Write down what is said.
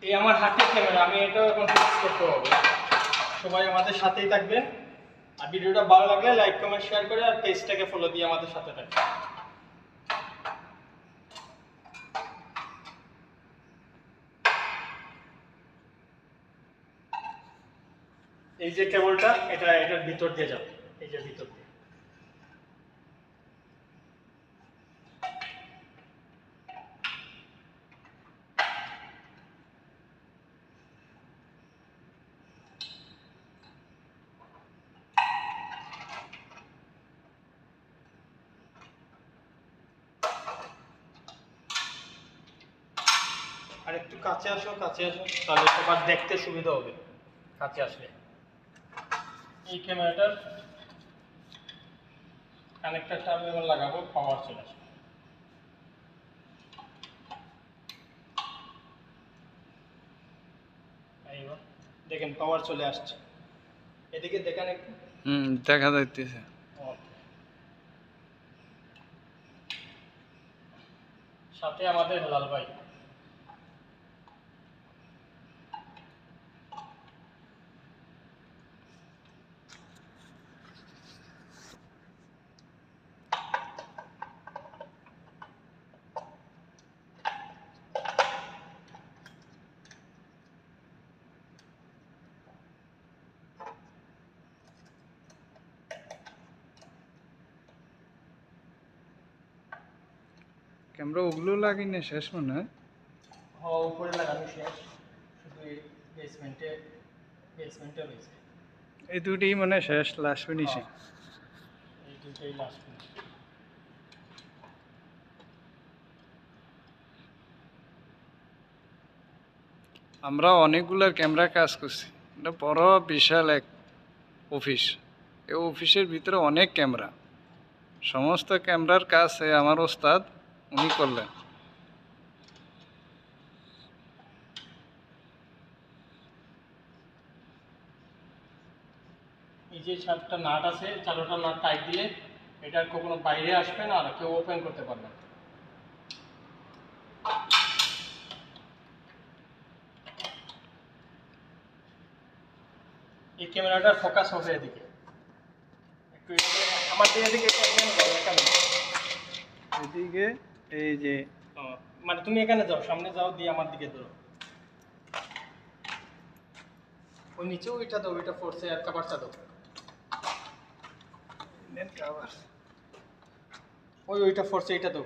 এই আমার হাতের ক্যামেরা, আমি এটাও এখন ফিক্স করতে হবে। সবাই আমাদের সাথেই থাকবেন, আর ভিডিওটা ভালো লাগলে লাইক কমেন্ট শেয়ার করে আর পেজটাকে ফলো দিয়ে আমাদের সাথে থাকবেন। এই যে কেবলটা, এটার ভিতর দিয়ে যাবে, এই যে ভিতর দিয়ে। আর একটু কাছে আসো, তাহলে সবার দেখতে সুবিধা হবে কাছে আসলে। এই ক্যামেরাটার কানেক্টরটা আমি এবার লাগাবো, পাওয়ার চলে আসবে। এইবার দেখেন পাওয়ার চলে আসছে, এদিকে দেখেন একটু। দেখা যাইতেছে। সাথে আমাদের হেলাল ভাই। ক্যামেরা ওগুলো লাগিয়ে শেষ মনে হয়। হ্যাঁ, উপরে লাগানো শেষ, শুধু এই বেসমেন্টে রয়েছে। এই দুটোই মানে শেষ, লাস্ট ফিনিশিং। এই দুটোই লাস্ট। আমরা অনেকগুলার ক্যামেরা কাজ করছি, এটা বড় বিশাল এক অফিস। এই অফিসের ভিতরে অনেক ক্যামেরা, সমস্ত ক্যামেরার কাজ আমার ওস্তাদ উনি করলেন। এই যে 7টা নাট আছে, 4টা নাট টাইট দিলে এটার কখনো বাইরে আসবে না আর কেউ ওপেন করতে পারবে না। এই ক্যামেরাটার ফোকাস হবে এদিকে, একটু আমার এদিকে এদিকে এই যে মানে তুমি এখানে যাও, সামনে যাও, দিয়ে আমার দিকে ধরো। ওই নিচেও ওইটা দাও, ওইটা ফোর্সে আর কাভারটা দাও। ওইটা ফোর্সে, এইটা দাও।